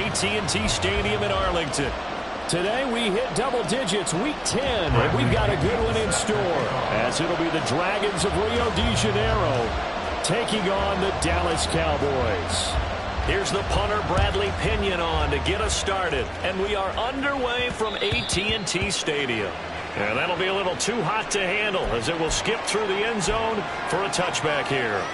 AT&T Stadium in Arlington. Today we hit double digits, week 10, and we've got a good one in store, as it'll be the Dragons of Rio de Janeiro taking on the Dallas Cowboys. Here's the punter, Bradley Pinion, on to get us started, and we are underway from AT&T Stadium. And that'll be a little too hot to handle, as it will skip through the end zone for a touchback here.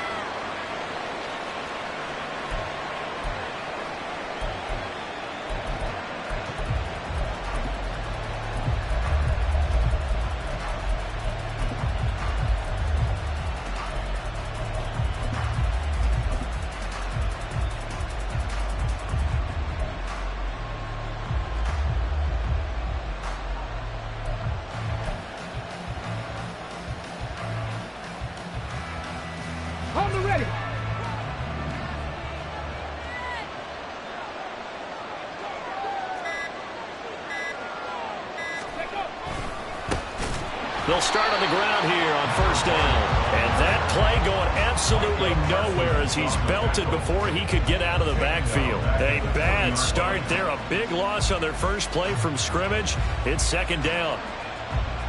They'll start on the ground here on first down. And that play going absolutely nowhere as he's belted before he could get out of the backfield. A bad start there. A big loss on their first play from scrimmage. It's second down.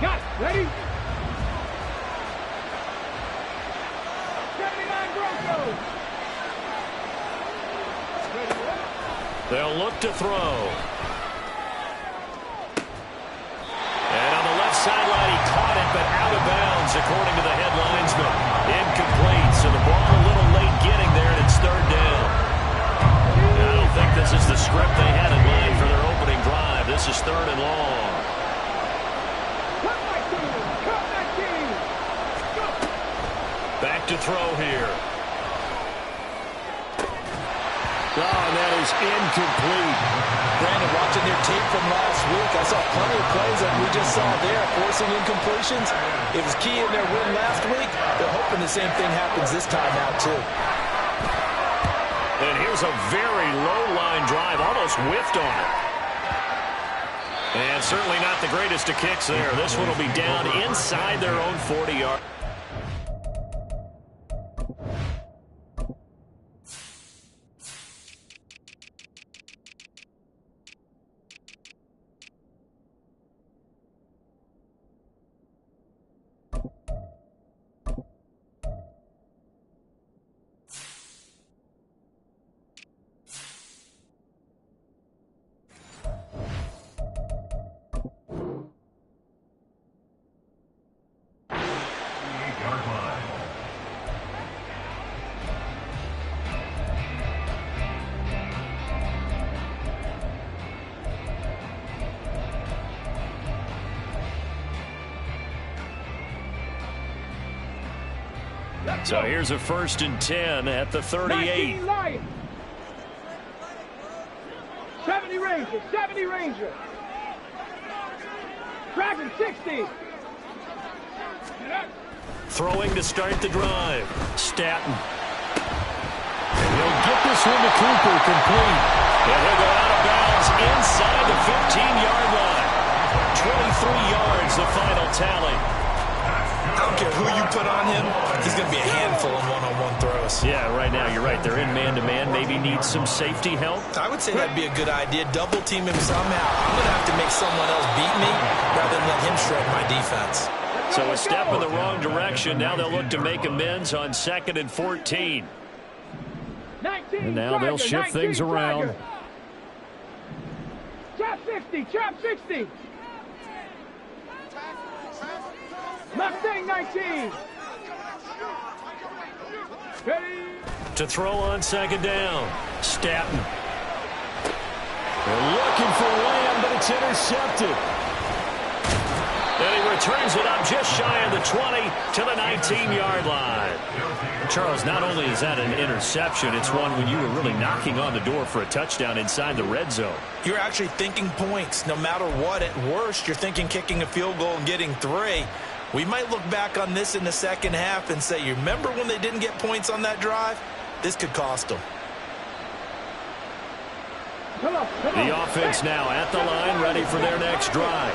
Got it. Ready? 79 Broncos. They'll look to throw. And on the left sideline, he caught it, but out of bounds, according to the head linesman. Incomplete, so the ball a little late getting there, and it's third down. I don't think this is the script they had in mind for their opening drive. This is third and long. Back to throw here. Oh, and that is incomplete. Brandon, watching their tape from last week, I saw plenty of plays that we just saw there, forcing incompletions. It was key in their win last week. They're hoping the same thing happens this time out, too. And here's a very low-line drive, almost whiffed on it. And certainly not the greatest of kicks there. This one will be down inside their own 40-yard. So here's a 1st and 10 at the 38. 70 Ranger, 70 Ranger. Dragon 60. Throwing to start the drive. Staton. He'll get this one to Cooper, complete. And he'll go out of bounds inside the 15-yard line. 23 yards, the final tally. I don't care who you put on him, he's going to be a handful in one-on-one throws. Yeah, right now, you're right. They're in man-to-man. Maybe need some safety help. I would say that'd be a good idea. Double team him somehow. I'm going to have to make someone else beat me rather than let him shred my defense. So a step in the wrong direction. Now they'll look to make amends on 2nd and 14. And now they'll shift things around. Trap 60, trap 60. Mustang 19. Ready. To throw on 2nd down. Staton. They're looking for Lamb, but it's intercepted. And he returns it up just shy of the 20 to the 19-yard line. Charles, not only is that an interception, it's one when you were really knocking on the door for a touchdown inside the red zone. You're actually thinking points. No matter what, at worst, you're thinking kicking a field goal and getting 3. We might look back on this in the second half and say, you remember when they didn't get points on that drive? This could cost them. The offense now at the line, ready for their next drive.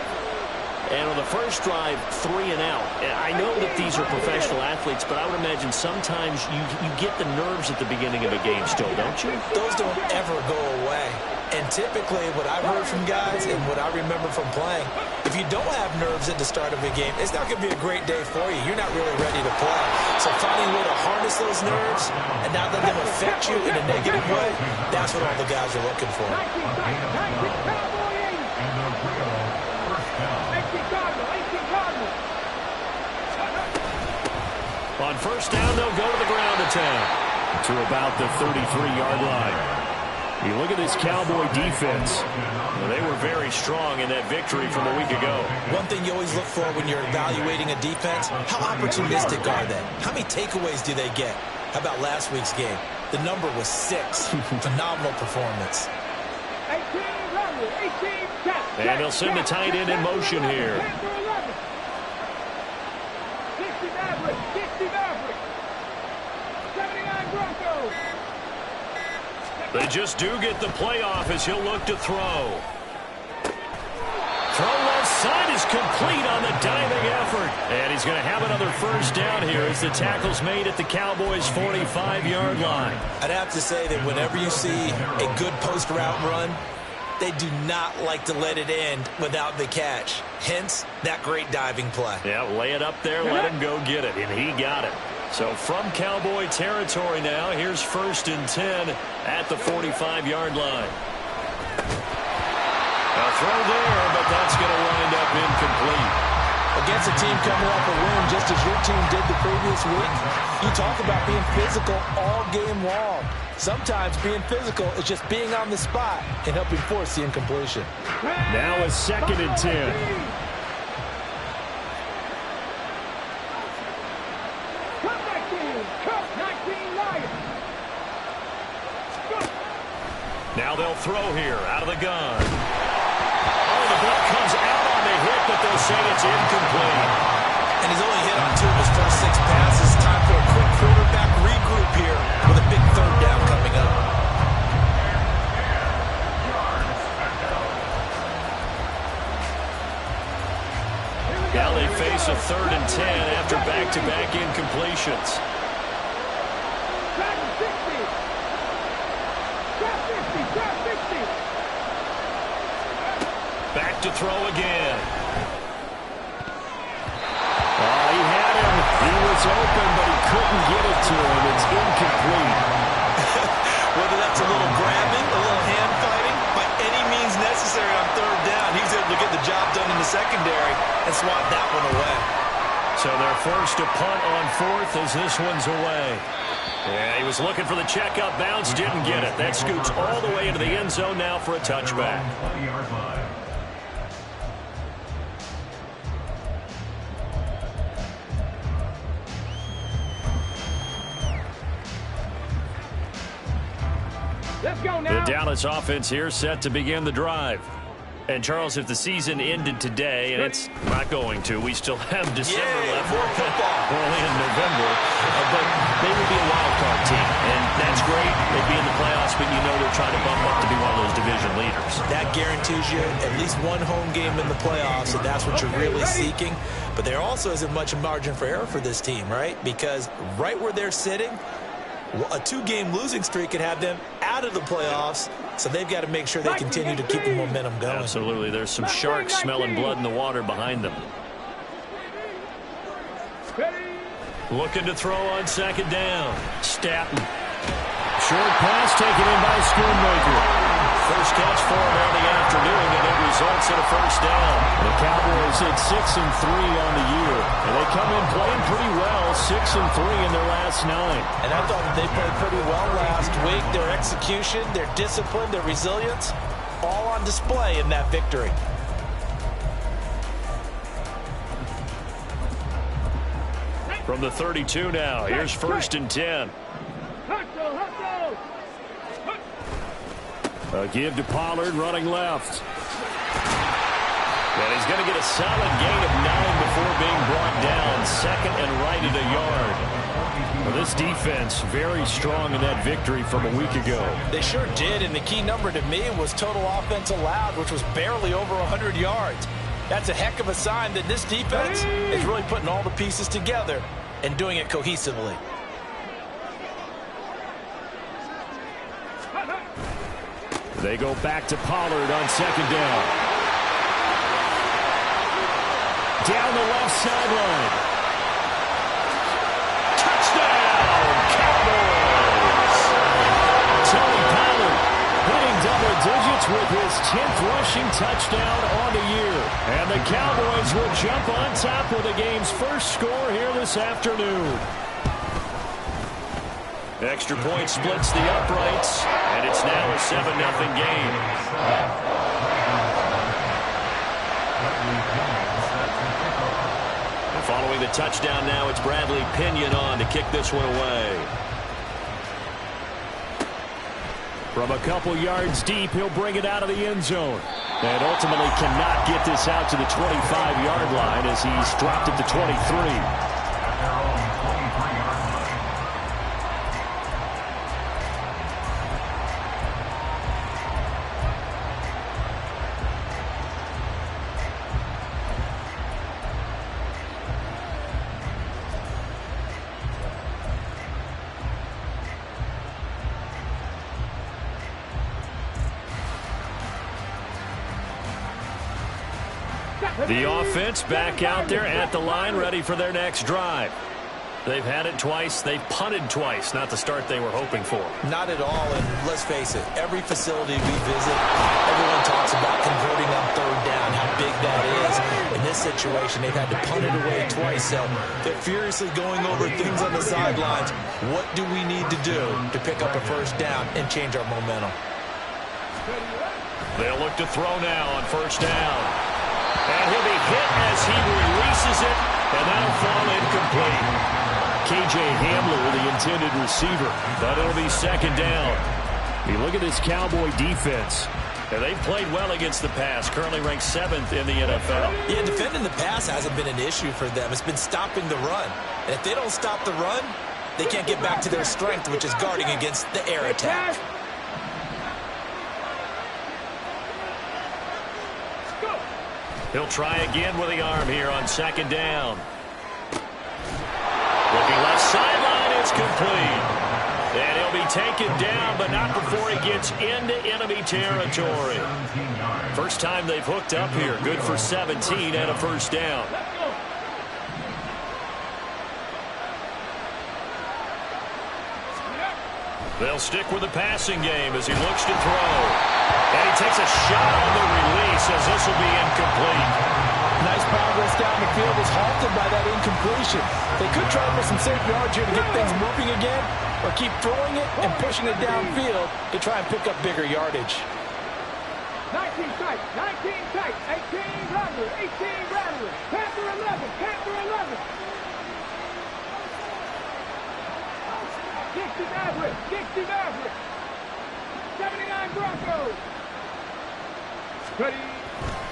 And on the first drive, 3 and out. I know that these are professional athletes, but I would imagine sometimes you get the nerves at the beginning of a game still, don't you? Those don't ever go away. And typically what I've heard from guys and what I remember from playing, if you don't have nerves at the start of a game, it's not going to be a great day for you. You're not really ready to play. So finding a way to harness those nerves and not let them affect you in a negative way, that's what all the guys are looking for. 18 Cardinal. On first down, they'll go to the ground attack to about the 33-yard line. You look at this Cowboy defense. Well, they were very strong in that victory from a week ago. One thing you always look for when you're evaluating a defense, how opportunistic are they? How many takeaways do they get? How about last week's game? The number was 6. Phenomenal performance. 18, and they'll send the tight end in motion here. 60 Maverick. 79 Broncos. They just do get the playoff as he'll look to throw. Throw left side is complete on the diving effort. And he's going to have another first down here as the tackle's made at the Cowboys' 45-yard line. I'd have to say that whenever you see a good post route run, they do not like to let it end without the catch. Hence, that great diving play. Yeah, lay it up there, let him go get it, and he got it. So from Cowboy territory now, here's 1st and 10 at the 45-yard line. A throw there, but that's going to wind up incomplete. Against a team coming off a win just as your team did the previous week, you talk about being physical all game long. Sometimes being physical is just being on the spot and helping force the incompletion. Now a 2nd and 10. Now they'll throw here out of the gun. Oh, the ball comes out on the hit, but they'll say it's incomplete. And he's only hit on 2 of his first 6 passes. Time for a quick quarterback regroup here with a big 3rd down coming up. Now they face a 3rd and 10 after back-to-back incompletions. Back to throw again. Oh, he had him. He was open, but he couldn't get it to him. It's incomplete. Whether that's a little grabbing, a little hand fighting, by any means necessary on 3rd down, he's able to get the job done in the secondary and swat that one away. So they're forced to punt on 4th as this one's away. Yeah, he was looking for the checkup bounce, didn't get it. That scoots all the way into the end zone now for a touchback. Let's go now. The Dallas offense here set to begin the drive. And, Charles, if the season ended today, and it's not going to, we still have December left. Early in November. But they would be a wild card team. And that's great. They'd be in the playoffs, but you know they're trying to bump up to be one of those division leaders. That guarantees you at least one home game in the playoffs, and that's what you're really seeking. But there also isn't much margin for error for this team, right? Because right where they're sitting, a 2-game losing streak could have them out of the playoffs, so they've got to make sure they continue to keep the momentum going. Absolutely. There's some sharks smelling blood in the water behind them. Looking to throw on 2nd down. Staton. Short pass taken in by Schoonmaker. First catch for him on the afternoon, and it results in a first down. The Cowboys hit 6-3 on the year, and they come in playing pretty well, 6-3 in their last 9. And I thought that they played pretty well last week. Their execution, their discipline, their resilience, all on display in that victory. From the 32 now, here's 1st and 10. A give to Pollard running left. And he's going to get a solid gain of 9 before being brought down. 2nd and right at a yard. Well, this defense very strong in that victory from a week ago. They sure did, and the key number to me was total offense allowed, which was barely over 100 yards. That's a heck of a sign that this defense is really putting all the pieces together and doing it cohesively. They go back to Pollard on second down. Down the left sideline. Touchdown, Cowboys! Tony Pollard hitting double digits with his 10th rushing touchdown on the year. And the Cowboys will jump on top with the game's first score here this afternoon. Extra point splits the uprights, and it's now a 7-0 game. And following the touchdown now, it's Bradley Pinion on to kick this one away. From a couple yards deep, he'll bring it out of the end zone. And ultimately cannot get this out to the 25-yard line as he's dropped it to 23. The offense back out there at the line, ready for their next drive. They've had it twice. They've punted twice. Not the start they were hoping for. Not at all, and let's face it, every facility we visit, everyone talks about converting on third down, how big that is. In this situation, they've had to punt it away twice, so they're furiously going over things on the sidelines. What do we need to do to pick up a first down and change our momentum? They'll look to throw now on first down. And he'll be hit as he releases it, and that'll fall incomplete. K.J. Hamler, the intended receiver, but it'll be second down. You look at this Cowboy defense. And they've played well against the pass, currently ranked 7th in the NFL. Yeah, defending the pass hasn't been an issue for them. It's been stopping the run. And if they don't stop the run, they can't get back to their strength, which is guarding against the air attack. He'll try again with the arm here on second down. Looking left sideline, it's complete. And he'll be taken down, but not before he gets into enemy territory. First time they've hooked up here. Good for 17 and a first down. They'll stick with the passing game as he looks to throw. And he takes a shot on the release as this will be incomplete. Nice progress down the field is halted by that incompletion. They could try for some safe yards here to get things moving again, or keep throwing it and pushing it downfield to try and pick up bigger yardage. 19 tight, 19 tight, 18 Rattler, 18 Rattler, Panther 11, Panther 11. 60 Maverick, 60 Maverick. 79 Broncos. Ready.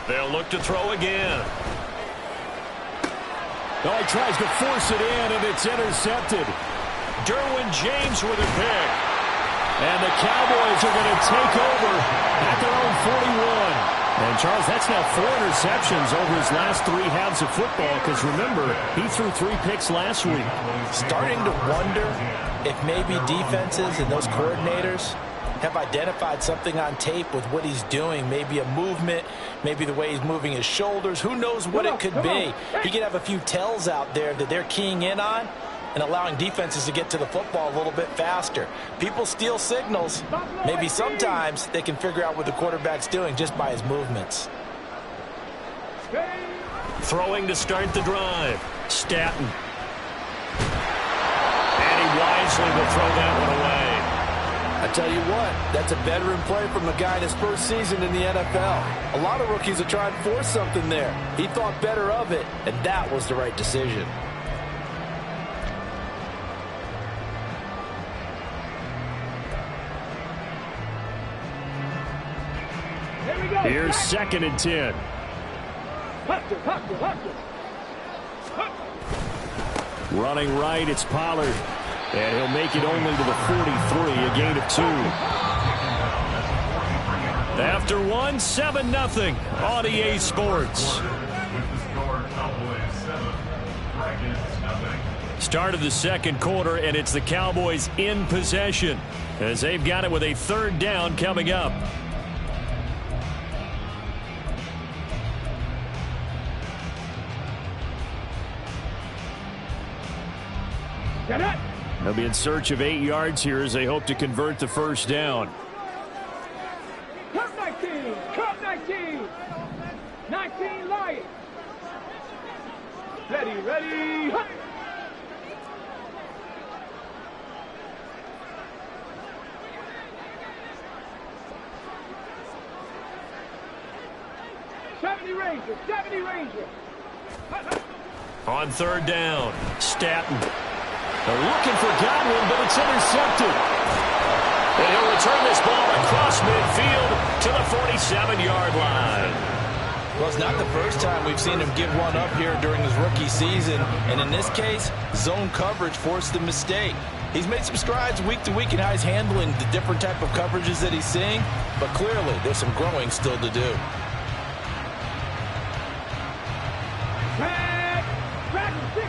They'll look to throw again. Oh, he tries to force it in, and it's intercepted. Derwin James with a pick. And the Cowboys are going to take over at their own 41. And, Charles, that's now 4 interceptions over his last 3 halves of football, because, remember, he threw 3 picks last week. Starting to wonder if maybe defenses and those coordinators have identified something on tape with what he's doing. Maybe a movement, maybe the way he's moving his shoulders. Who knows what it could be? He could have a few tells out there that they're keying in on and allowing defenses to get to the football a little bit faster. People steal signals. Maybe sometimes they can figure out what the quarterback's doing just by his movements. Throwing to start the drive. Staton. And he wisely will throw that one away. I tell you what, that's a veteran play from a guy in his first season in the NFL. A lot of rookies are trying to force something there. He thought better of it, and that was the right decision. Here's 2nd and 10. Running right, it's Pollard. And he'll make it only to the 43, a gain of 2. After 1, 7-0 on EA Sports. Start of the second quarter, and it's the Cowboys in possession as they've got it with a 3rd down coming up. Get it. They'll be in search of 8 yards here as they hope to convert the first down. Cut 19. Cut 19. 19 Lions. Ready. Hut. Seventy Ranger. On third down, Staton. They're looking for Godwin, but it's intercepted. And he'll return this ball across midfield to the 47-yard line. Well, it's not the first time we've seen him give one up here during his rookie season. And in this case, zone coverage forced the mistake. He's made some strides week to week in how he's handling the different type of coverages that he's seeing. But clearly, there's some growing still to do. Dragon 60.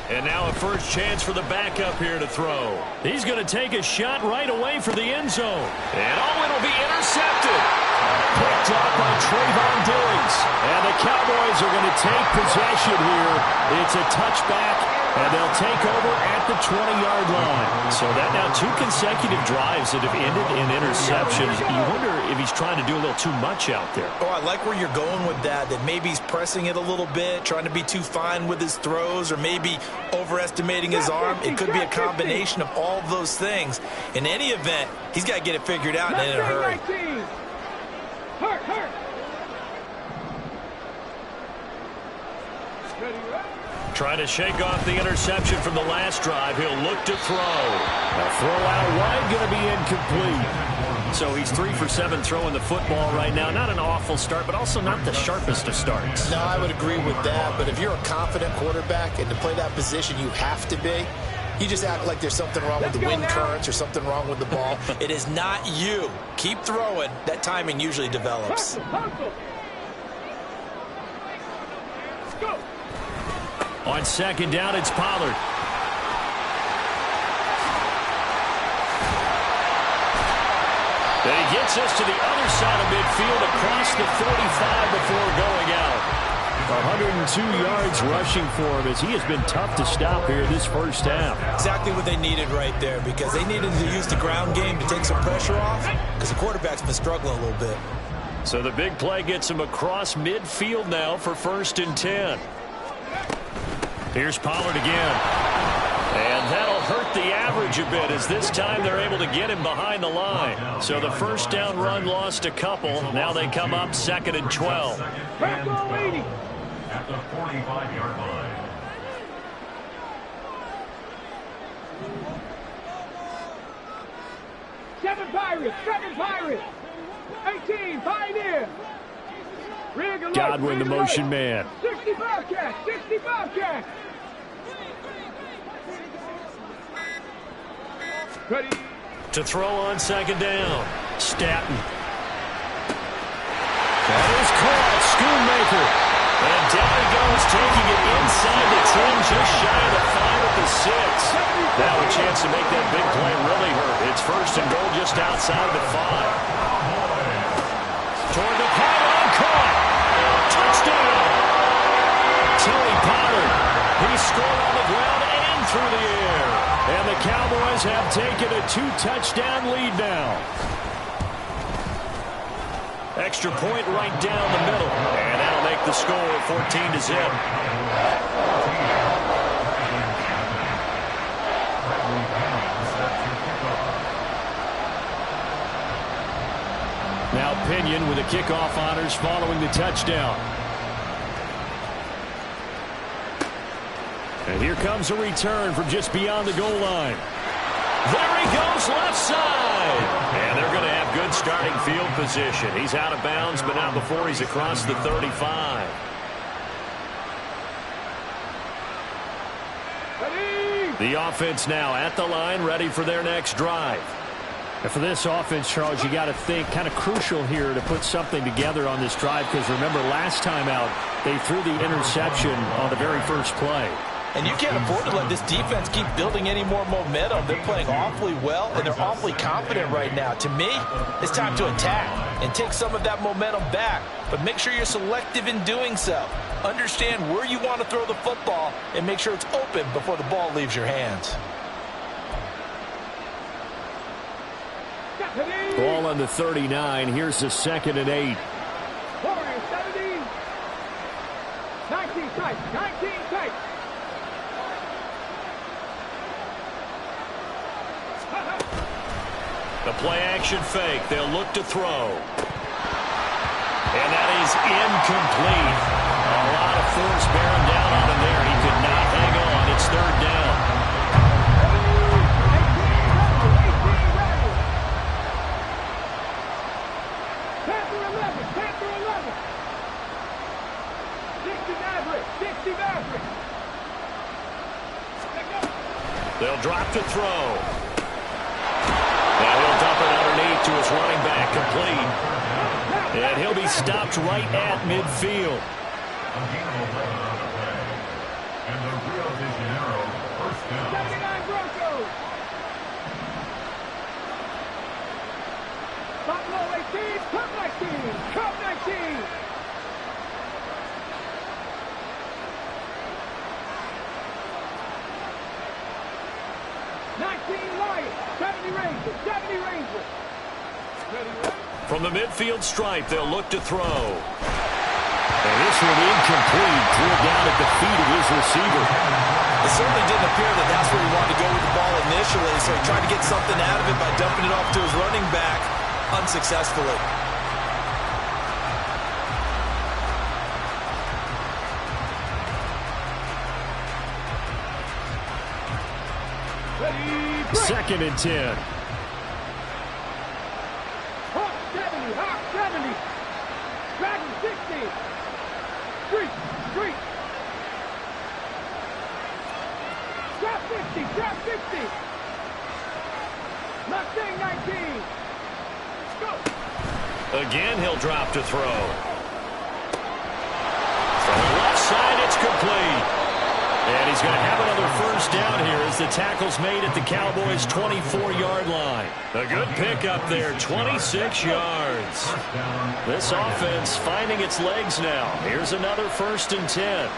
And now a first chance for the backup here to throw. He's going to take a shot right away for the end zone. And it'll be intercepted. Picked up by Trayvon Diggs. And the Cowboys are going to take possession here. It's a touchback, and they'll take over at the 20-yard line. So that now 2 consecutive drives that have ended in interceptions. You wonder if he's trying to do a little too much out there. Oh, I like where you're going with that maybe he's pressing it a little bit, trying to be too fine with his throws, or maybe overestimating his arm. It could be a combination of all of those things. In any event, he's got to get it figured out and in a hurry. Hurt. Trying to shake off the interception from the last drive. He'll look to throw. A throw out wide, going to be incomplete. So he's 3 for 7 throwing the football right now. Not an awful start, but also not the sharpest of starts. No, I would agree with that. But if you're a confident quarterback and to play that position, you have to be. You just act like there's something wrong with the wind currents or something wrong with the ball. It is not you. Keep throwing. That timing usually develops. Go. On second down, it's Pollard. And he gets us to the other side of midfield across the 45 before going out. 102 yards rushing for him as he has been tough to stop here this first half. Exactly what they needed right there, because they needed to use the ground game to take some pressure off, because the quarterback's been struggling a little bit. So the big play gets him across midfield now for 1st and 10. Here's Pollard again. And that'll hurt the average a bit, as this time they're able to get him behind the line. So the first down run lost a couple. Now they come up 2nd and 12. At the 45-yard line. Seven Pirates. 18, Pioneer. Godwin, the motion man. 60 Bobcat. Ready. To throw on second down. Staton. That is caught. Schoonmaker. And down he goes, taking it inside the 10, just shy of the 5 at the 6. Now a chance to make that big play really hurt. It's 1st and goal just outside the 5. Toward the pylon, caught. Touchdown. Tony Pollard. He scored on the ground and through the air. And the Cowboys have taken a 2-touchdown lead now. Extra point right down the middle. And that'll make the score 14-0. Now Pinion with the kickoff honors following the touchdown. And here comes a return from just beyond the goal line. There he goes, left side. And they're going to have good starting field position. He's out of bounds, but not before he's across the 35. The offense now at the line, ready for their next drive. And for this offense, Charles, you got to think kind of crucial here to put something together on this drive, because remember last time out, they threw the interception on the very first play. And you can't afford to let this defense keep building any more momentum. They're playing awfully well, and they're awfully confident right now. To me, it's time to attack and take some of that momentum back. But make sure you're selective in doing so. Understand where you want to throw the football and make sure it's open before the ball leaves your hands. Ball on the 39. Here's the 2nd and 8. Warriors 70. 19 tight. 19 tight. The play-action fake. They'll look to throw. And that is incomplete. A lot of force bearing down on him there. He could not hang on. It's 3rd down. 60 Maverick. They'll drop to throw. Now he'll dump it underneath to his running back, complete. And he'll be stopped right at midfield. And the Rio de Janeiro first down. 79 Broncos. Top low 18, top 19, top 19. Lions, 70 Rangers, 70 Rangers. From the midfield stripe, they'll look to throw. And this one incomplete, pulled down at the feet of his receiver. It certainly didn't appear that that's where he wanted to go with the ball initially, so he tried to get something out of it by dumping it off to his running back unsuccessfully. Second and 10. Hawk 70, Hawk 70. Dragon 60. Street. Drop 50, drop 50. Mustang 19. Go. Again, he'll drop to throw. From the left side, it's complete. And he's going to have another first down here as the tackle's made at the Cowboys' 24-yard line. A good pickup there, 26 yards. This offense finding its legs now. Here's another 1st and 10.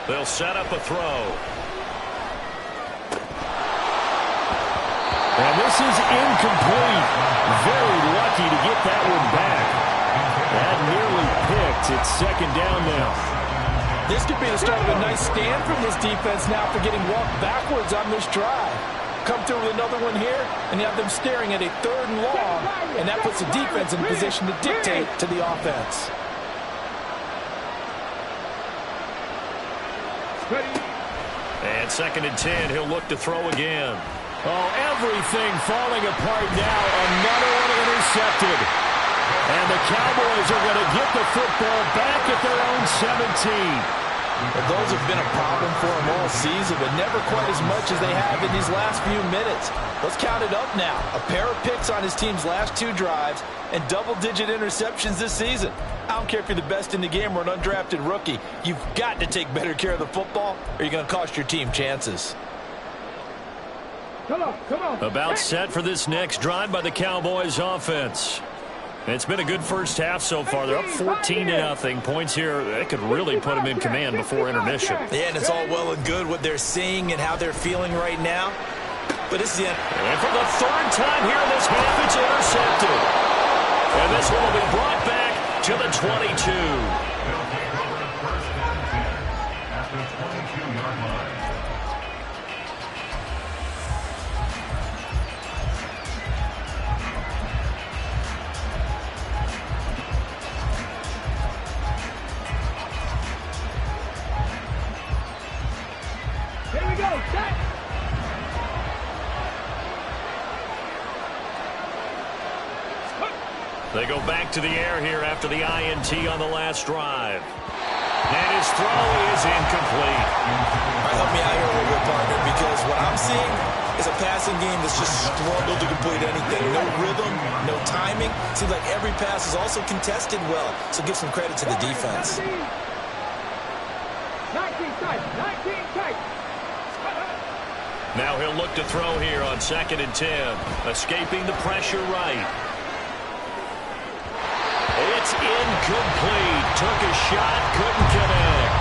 They'll set up a throw. And this is incomplete. Very lucky to get that one back. That nearly picked. It's 2nd down now. This could be the start of a nice stand from this defense now for getting walked backwards on this drive. Come through with another one here, and you have them staring at a 3rd and long, and that puts the defense in position to dictate to the offense. And 2nd and 10, he'll look to throw again. Oh, everything falling apart now. Another one intercepted. And the Cowboys are going to get the football back at their own 17. Well, those have been a problem for them all season, but never quite as much as they have in these last few minutes. Let's count it up now. A pair of picks on his team's last 2 drives and double-digit interceptions this season. I don't care if you're the best in the game or an undrafted rookie. You've got to take better care of the football or you're going to cost your team chances. Come on. About set for this next drive by the Cowboys offense. It's been a good first half so far. They're up 14-0. Points here, they could really put them in command before intermission. Yeah, and it's all well and good what they're seeing and how they're feeling right now. But it's the end. And for the 3rd time here in this half, it's intercepted. And this one will be brought back to the 22. At the 22-yard line. Here we go. Set. They go back to the air here after the INT on the last drive. And his throw is incomplete. All right, help me out here a little bit, partner, because what I'm seeing, is a passing game that's just struggled to complete anything. No rhythm, no timing. Seems like every pass is also contested well, so give some credit to the defense. 19 tight, 19 tight. Now he'll look to throw here on 2nd and 10. Escaping the pressure right. It's incomplete. Took a shot, couldn't connect.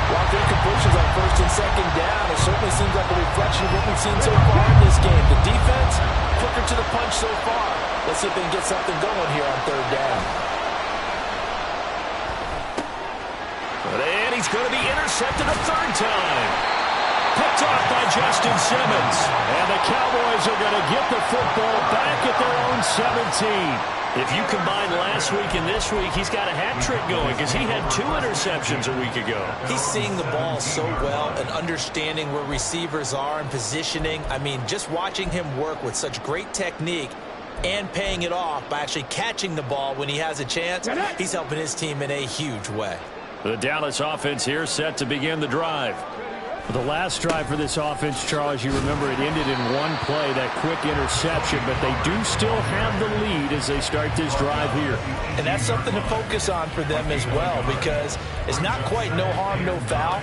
While the incompletions on 1st and 2nd down, it certainly seems like a reflection of what we've seen so far in this game. The defense, quicker to the punch so far. Let's see if they can get something going here on 3rd down. And he's going to be intercepted a 3rd time. Picked off by Justin Simmons. And the Cowboys are going to get the football back at their own 17. If you combine last week and this week, he's got a hat trick going because he had 2 interceptions a week ago. He's seeing the ball so well and understanding where receivers are and positioning. I mean, just watching him work with such great technique and paying it off by actually catching the ball when he has a chance, he's helping his team in a huge way. The Dallas offense here set to begin the drive. The last drive for this offense, Charles, you remember it ended in one play, that quick interception, but they do still have the lead as they start this drive here. And that's something to focus on for them as well, because it's not quite no harm, no foul,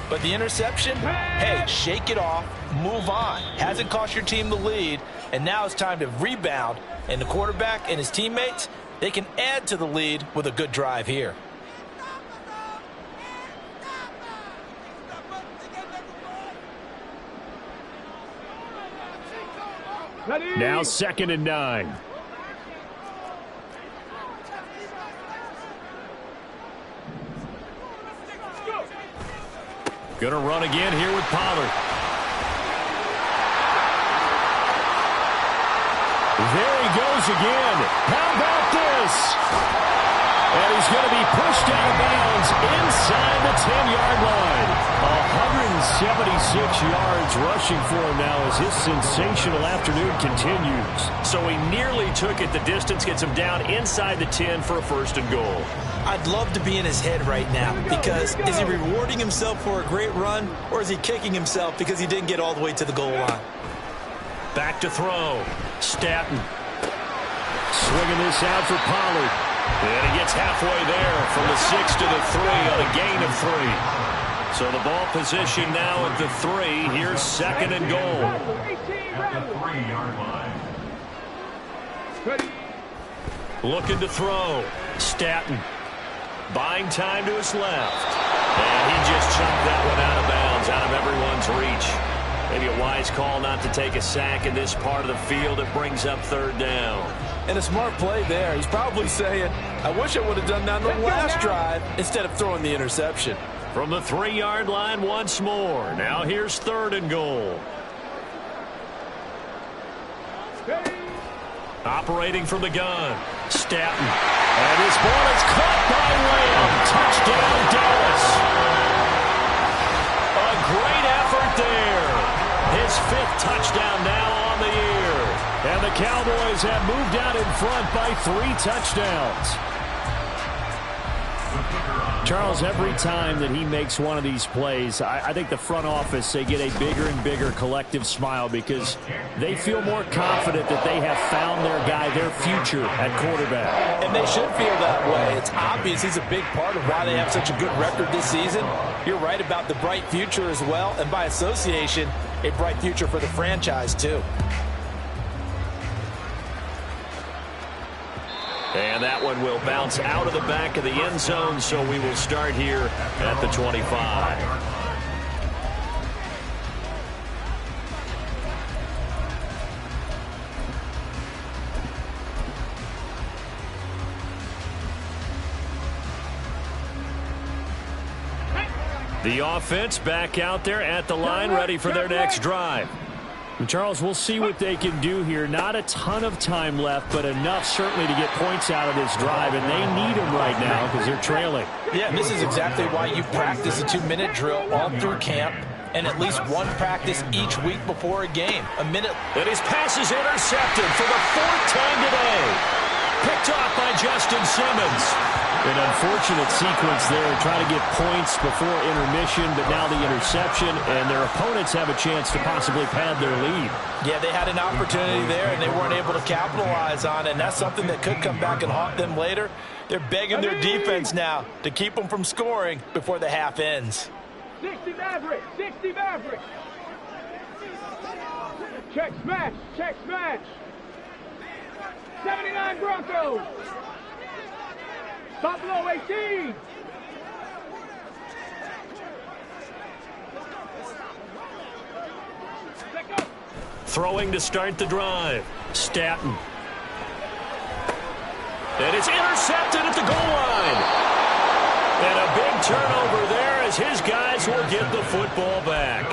but the interception, hey, shake it off, move on. Hasn't cost your team the lead, and now it's time to rebound, and the quarterback and his teammates, they can add to the lead with a good drive here. Now 2nd and 9. Gonna run again here with Pollard. There he goes again. How about this? And he's going to be pushed out of bounds inside the 10-yard line. 176 yards rushing for him now as his sensational afternoon continues. So he nearly took it the distance, gets him down inside the 10 for a 1st and goal. I'd love to be in his head right now because is he rewarding himself for a great run or is he kicking himself because he didn't get all the way to the goal line? Back to throw. Staton. Swinging this out for Pollard. And he gets halfway there from the 6 to the 3 on a gain of 3. So the ball position now at the 3. Here's 2nd and goal. At the 3-yard line. Looking to throw. Staton. Buying time to his left. And he just chucked that one out of bounds, out of everyone's reach. Maybe a wise call not to take a sack in this part of the field. It brings up 3rd down. And a smart play there. He's probably saying, I wish I would have done that on the last drive instead of throwing the interception. From the 3-yard line once more. Now here's 3rd and goal. Operating from the gun. Staton. And his ball is caught by Lamb. Touchdown, Dallas. A great effort there. His 5th touchdown now on the year. And the Cowboys have moved out in front by 3 touchdowns. Charles, every time that he makes one of these plays, I think the front office, they get a bigger and bigger collective smile because they feel more confident that they have found their guy, their future at quarterback. And they should feel that way. It's obvious he's a big part of why they have such a good record this season. You're right about the bright future as well, and by association, a bright future for the franchise too. And that one will bounce out of the back of the end zone, so we will start here at the 25. The offense back out there at the line, ready for their next drive. And Charles, we'll see what they can do here. Not a ton of time left, but enough certainly to get points out of this drive, and they need them right now because they're trailing. Yeah, this is exactly why you practice a 2-minute drill all through camp and at least one practice each week before a game. A minute. And his pass is intercepted for the 4th time today. Picked off by Justin Simmons. An unfortunate sequence there, trying to get points before intermission, but now the interception, and their opponents have a chance to possibly pad their lead. Yeah, they had an opportunity there, and they weren't able to capitalize on it, and that's something that could come back and haunt them later. They're begging their defense now to keep them from scoring before the half ends. 60 Maverick, 60 Maverick. Check smash, check smash. 79 Broncos. Top below 18. Throwing to start the drive. Staton. And it's intercepted at the goal line. And a big turnover there as his guys will get the football back.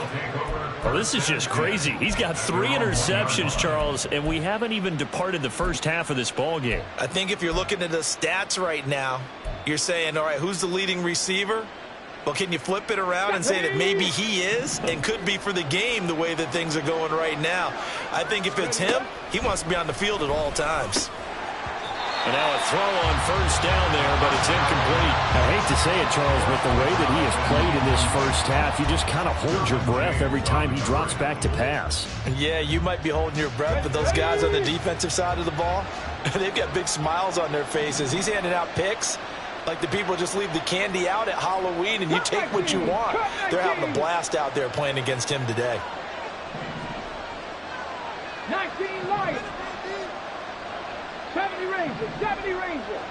Well, this is just crazy. He's got 3 interceptions, Charles, and we haven't even departed the first half of this ball game. I think if you're looking at the stats right now, you're saying, all right, who's the leading receiver? Well, can you flip it around and say that maybe he is and could be for the game the way that things are going right now? I think if it's him, he wants to be on the field at all times. And now a throw on first down there, but it's incomplete. I hate to say it, Charles, but the way that he has played in this first half, you just kind of hold your breath every time he drops back to pass. Yeah, you might be holding your breath, but those guys on the defensive side of the ball, they've got big smiles on their faces. He's handing out picks like the people just leave the candy out at Halloween and you take what you want. They're having a blast out there playing against him today. 19 Lions. 70 Rangers, 70 Rangers.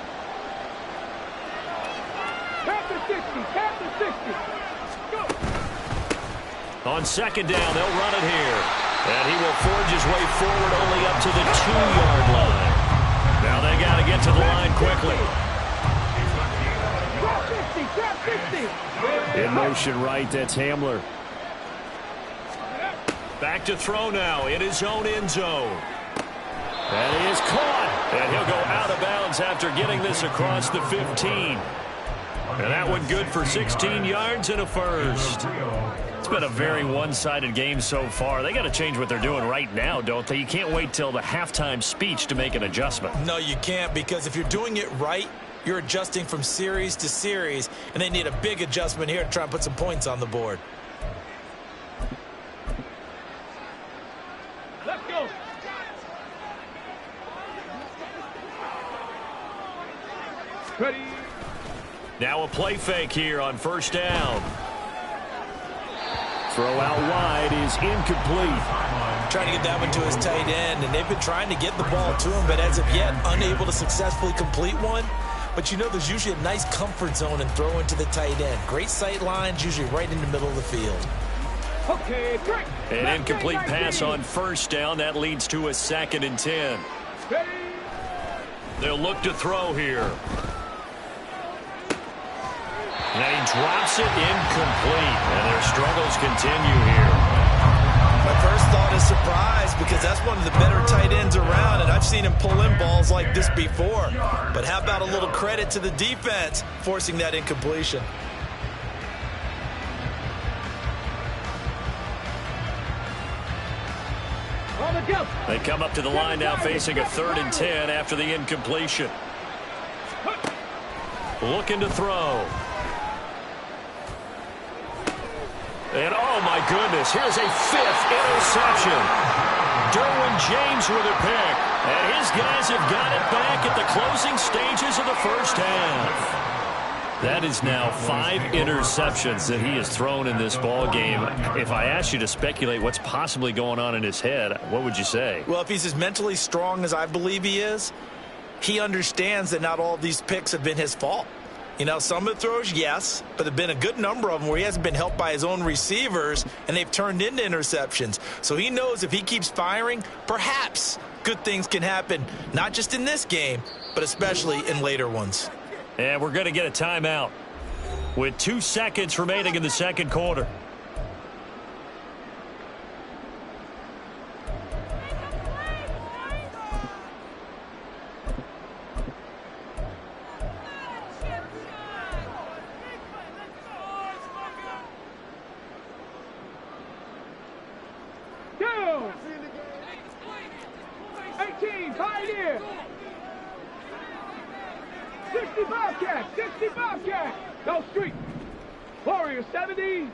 Panther 60, Panther 60. Go. On second down, they'll run it here. And he will forge his way forward only up to the 2-yard line. Now they got to get to the line quickly. Trap 60, In motion right, that's Hamler. Back to throw now in his own end zone. And he is caught. And he'll go out of bounds after getting this across the 15. And that one good for 16 yards and a first. It's been a very one-sided game so far. They got to change what they're doing right now, don't they? You can't wait till the halftime speech to make an adjustment. No, you can't, because if you're doing it right, you're adjusting from series to series, and they need a big adjustment here to try and put some points on the board. Let's go. Ready. Now a play fake here on first down. Throw out wide is incomplete. Trying to get that one to his tight end, and they've been trying to get the ball to him, but as of yet, unable to successfully complete one. But you know there's usually a nice comfort zone in throwing to the tight end. Great sight lines, usually right in the middle of the field. Okay, great. An incomplete pass on first down. That leads to a 2nd and 10. Ready. They'll look to throw here. And he drops it incomplete. And their struggles continue here. My first thought is surprise, because that's one of the better tight ends around, and I've seen him pull in balls like this before. But how about a little credit to the defense forcing that incompletion? On the jump. They come up to the line now facing a 3rd and 10 after the incompletion. Looking to throw. And, oh, my goodness, here's a 5th interception. Derwin James with a pick. And his guys have got it back at the closing stages of the first half. That is now 5 interceptions that he has thrown in this ball game. If I asked you to speculate what's possibly going on in his head, what would you say? Well, if he's as mentally strong as I believe he is, he understands that not all of these picks have been his fault. You know, some of the throws, yes, but there have been a good number of them where he hasn't been helped by his own receivers, and they've turned into interceptions. So he knows if he keeps firing, perhaps good things can happen, not just in this game, but especially in later ones. And we're going to get a timeout with 2 seconds remaining in the second quarter. Two. 18, Pioneer. 60, 60 Bobcat, 60 Bobcat. Go street. Warrior 70.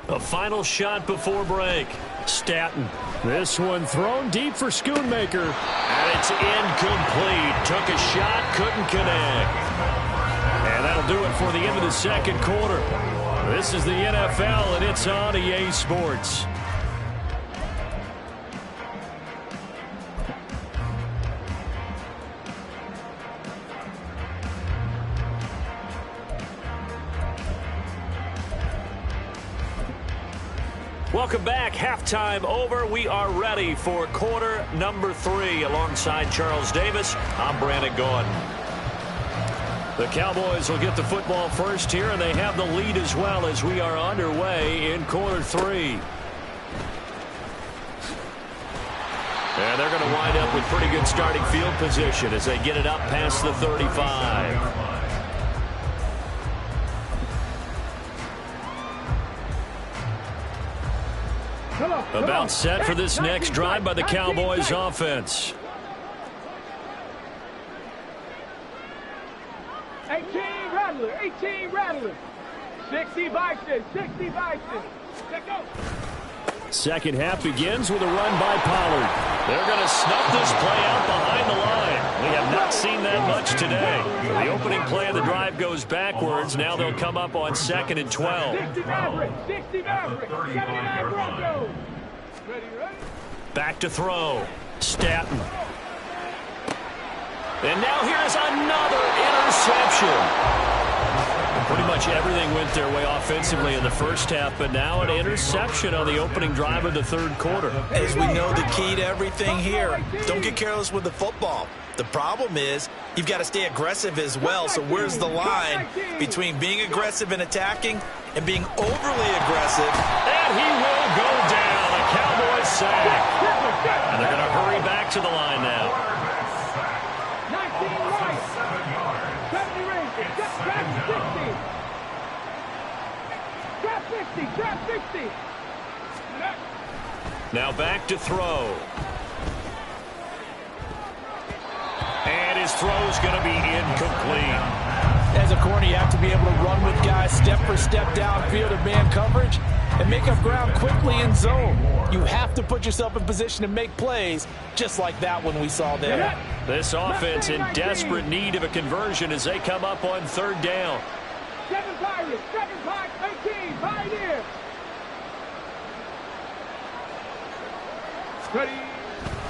A final shot before break. Staton. This one thrown deep for Schoonmaker. And it's incomplete. Took a shot, couldn't connect. And that'll do it for the end of the second quarter. This is the NFL, and it's on EA Sports. Welcome back. Halftime over. We are ready for quarter number 3. Alongside Charles Davis, I'm Brandon Gaudin. The Cowboys will get the football first here, and they have the lead as well as we are underway in quarter 3. And they're going to wind up with pretty good starting field position as they get it up past the 35. About set for this next drive by the Cowboys offense. 18 Rattler, 18 Rattler. 60 Bison, 60 Bison. Let go. Second half begins with a run by Pollard. They're going to snuff this play out behind the line. We have not seen that much today. The opening play of the drive goes backwards. Now they'll come up on 2nd and 12. 60 Maverick, 60 Maverick, 79 Broncos. Ready, ready? Back to throw. Staton. And now here's another interception. Pretty much everything went their way offensively in the first half, but now an interception on the opening drive of the third quarter. As we know, the key to everything here, don't get careless with the football. The problem is you've got to stay aggressive as well. So where's the line between being aggressive and attacking and being overly aggressive? And he will go down. A Cowboys sack. And they're going to hurry back to the line now. 19 right. 70 range. Trap 60. Trap 60. Now back to throw. And his throw's going to be incomplete. As a corner, you have to be able to run with guys step for step downfield of man coverage and make up ground quickly in zone. You have to put yourself in position to make plays just like that one we saw there. This offense in desperate need of a conversion as they come up on 3rd down. 7 Pirates, 7 Pirates, 18, Pioneer. Ready.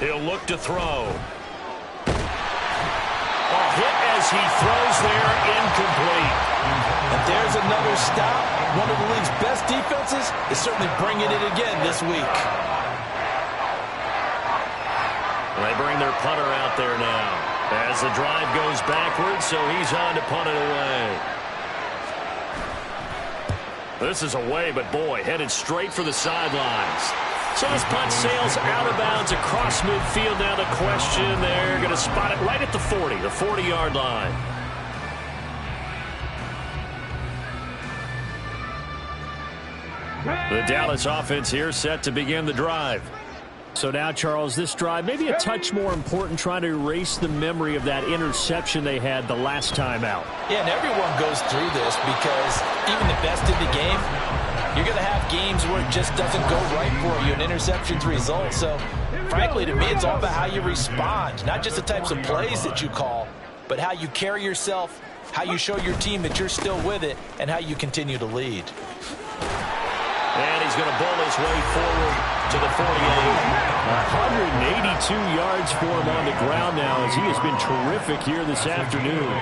He'll look to throw. A hit as he throws there, incomplete. And there's another stop. One of the league's best defenses is certainly bringing it again this week. They bring their punter out there now as the drive goes backwards, so he's on to punt it away. This is away, but boy, headed straight for the sidelines. So this punt sails out of bounds across midfield. Now the question, they're going to spot it right at the 40, the 40-yard line. The Dallas offense here set to begin the drive. So now, Charles, this drive maybe a touch more important, trying to erase the memory of that interception they had the last time out. Yeah, and everyone goes through this because even the best in the game, you're going to have games where it just doesn't go right for you, and interceptions result. So, frankly, to me, it's all about how you respond, not just the types of plays that you call, but how you carry yourself, how you show your team that you're still with it, and how you continue to lead. And he's going to bowl his way forward to the 48. 182 yards for him on the ground now as he has been terrific here this afternoon.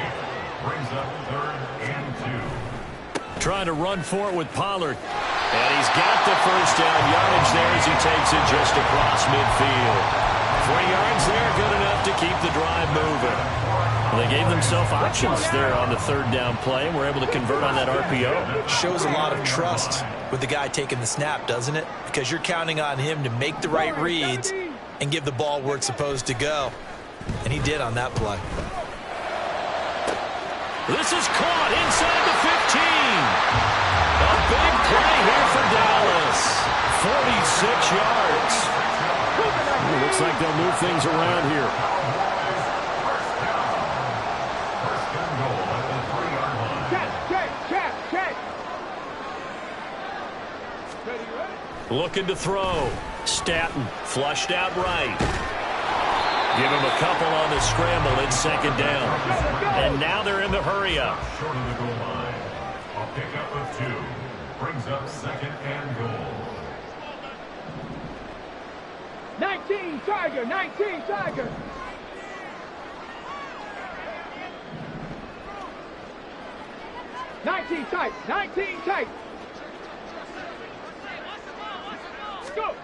Brings up 3rd and 2. Trying to run for it with Pollard. And he's got the first down yardage there as he takes it just across midfield. 3 yards there, good enough to keep the drive moving. Well, they gave themselves options there on the 3rd down play and were able to convert on that RPO. Shows a lot of trust with the guy taking the snap, doesn't it? Because you're counting on him to make the right reads and give the ball where it's supposed to go. And he did on that play. This is caught inside the 15. A big play here for Dallas. 46 yards. Looks like they'll move things around here. Check. Ready, ready? Looking to throw. Staton flushed out right. Give him a couple on the scramble. It's second down. And now they're in the hurry-up. Short of the goal line. A pickup of 2. Brings up second and goal. 19 Tiger. 19 tight. Go.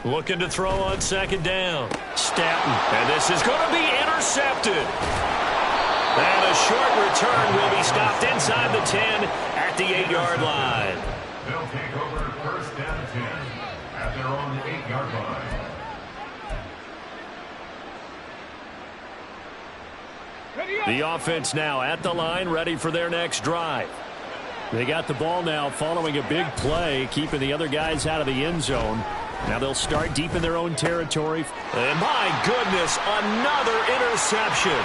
Looking to throw on second down. Staton. And this is going to be intercepted. And a short return will be stopped inside the 10 at the 8-yard line. They'll take over first and 10 at their own 8-yard line. The offense now at the line, ready for their next drive. They got the ball now following a big play, keeping the other guys out of the end zone. Now they'll start deep in their own territory. And my goodness, another interception.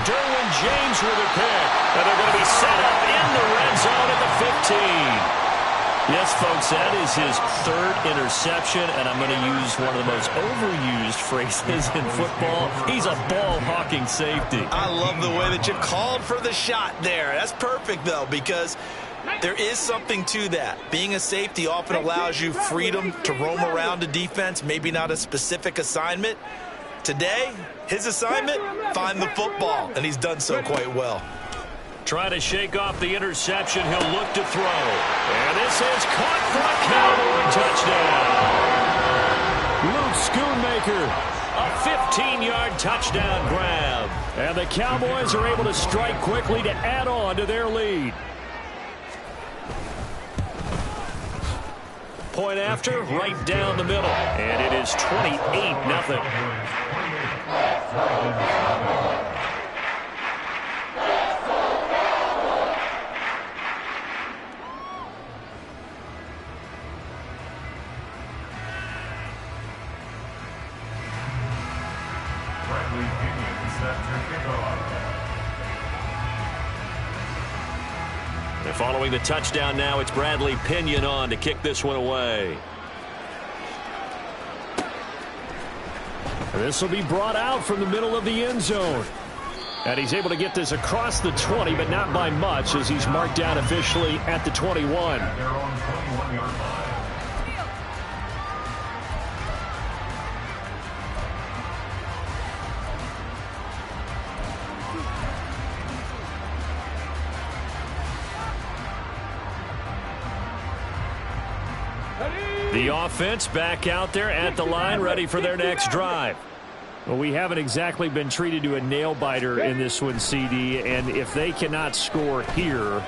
Derwin James with a pick. And they're going to be set up in the red zone at the 15. Yes, folks, that is his third interception, and I'm going to use one of the most overused phrases in football. He's a ball-hawking safety. I love the way that you called for the shot there. That's perfect, though, because there is something to that. Being a safety often allows you freedom to roam around a defense, maybe not a specific assignment. Today, his assignment, find the football, and he's done so quite well. Trying to shake off the interception. He'll look to throw. And this is caught for a Cowboy touchdown. Luke Schoonmaker, a 15-yard touchdown grab. And the Cowboys are able to strike quickly to add on to their lead. Point after, right down the middle. And it is 28-0. And following the touchdown now, it's Bradley Pinion on to kick this one away. This will be brought out from the middle of the end zone. And he's able to get this across the 20, but not by much, as he's marked down officially at the 21. The offense back out there at the line, ready for their next drive. Well, we haven't exactly been treated to a nail-biter in this one, CD, and if they cannot score here,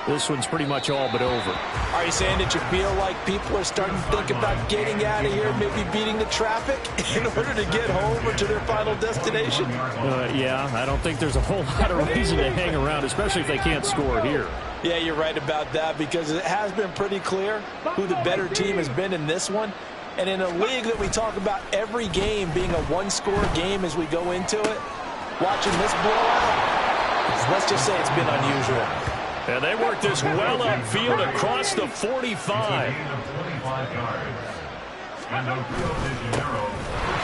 this one's pretty much all but over. Are you saying that you feel like people are starting to think about getting out of here, maybe beating the traffic in order to get home or to their final destination? Yeah, I don't think there's a whole lot of reason to hang around, especially if they can't score here. Yeah, you're right about that, because it has been pretty clear who the better team has been in this one. And in a league that we talk about every game being a one-score game as we go into it, watching this blowout, let's just say it's been unusual. And they work this well upfield across the 45.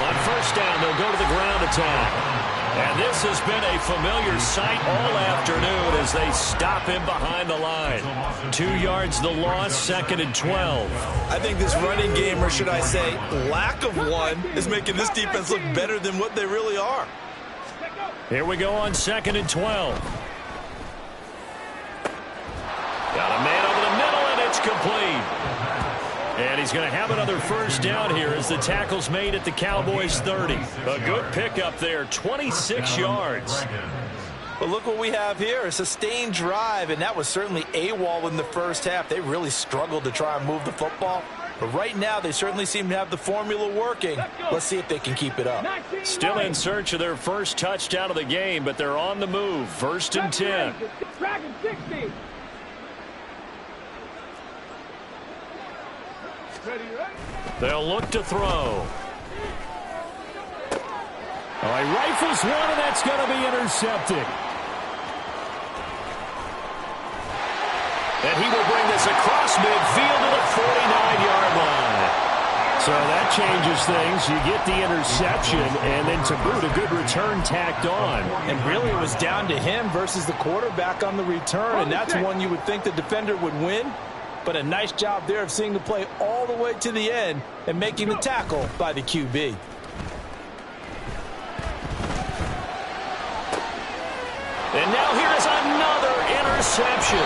On first down, they'll go to the ground attack. And this has been a familiar sight all afternoon as they stop him behind the line. 2 yards the loss, second and 12. I think this running game, or should I say lack of one, is making this defense look better than what they really are. Here we go on second and 12. Got a man over the middle, and it's complete. And he's going to have another first down here as the tackle's made at the Cowboys' 30. A good pickup there, 26 yards. But look what we have here, a sustained drive, and that was certainly AWOL in the first half. They really struggled to try and move the football. But right now, they certainly seem to have the formula working. Let's see if they can keep it up. Still in search of their first touchdown of the game, but they're on the move. First and 10. Dragon 60. They'll look to throw. Oh, he rifles one, and that's going to be intercepted. And he will bring this across midfield to the 49-yard line. So that changes things. You get the interception, and then to boot, a good return tacked on. And really, it was down to him versus the quarterback on the return, and that's one you would think the defender would win. But a nice job there of seeing the play all the way to the end and making the tackle by the QB. And now here is another interception.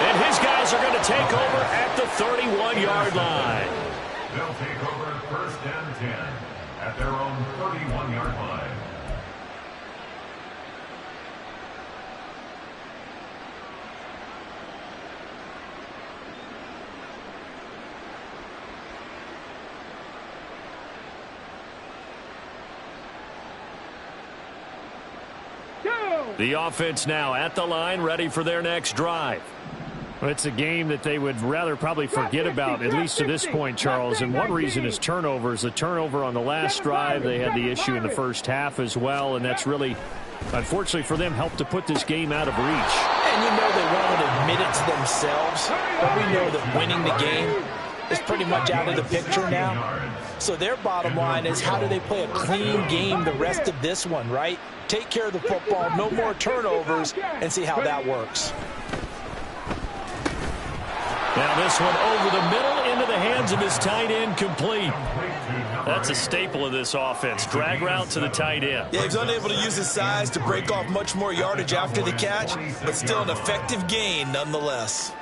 And his guys are going to take over at the 31-yard line. They'll take over first and 10 at their own 31-yard line. The offense now at the line, ready for their next drive. Well, it's a game that they would rather probably forget about, at least to this point, Charles. And one reason is turnovers. A turnover on the last drive. They had the issue in the first half as well, and that's really, unfortunately for them, helped to put this game out of reach. And you know they won't admit it to themselves, but we know that winning the game is pretty much out of the picture now. So their bottom line is, how do they play a clean game the rest of this one, right? Take care of the football, no more turnovers, and see how that works. Now this one over the middle into the hands of his tight end, complete. That's a staple of this offense. Drag route to the tight end. Yeah, he's unable to use his size to break off much more yardage after the catch, but still an effective gain nonetheless.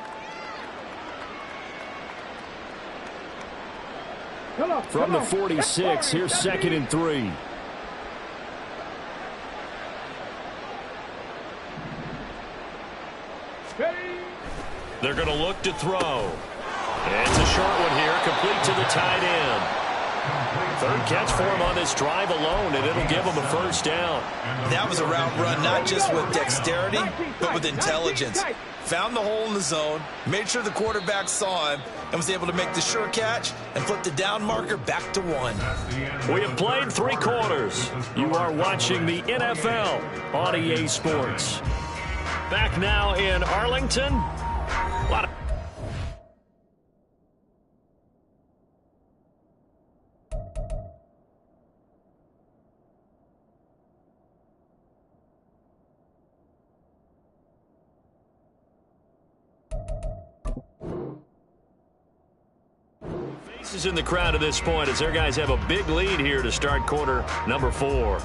From the 46, here's 2nd and 3. They're going to look to throw. And it's a short one here, complete to the tight end. Third catch for him on this drive alone, and it'll give him a first down. That was a route run not just with dexterity, but with intelligence. Found the hole in the zone, made sure the quarterback saw him, and was able to make the sure catch and flip the down marker back to 1. We have played 3 quarters. You are watching the NFL on EA Sports. Back now in Arlington. A lot of faces in the crowd at this point as their guys have a big lead here to start quarter number 4.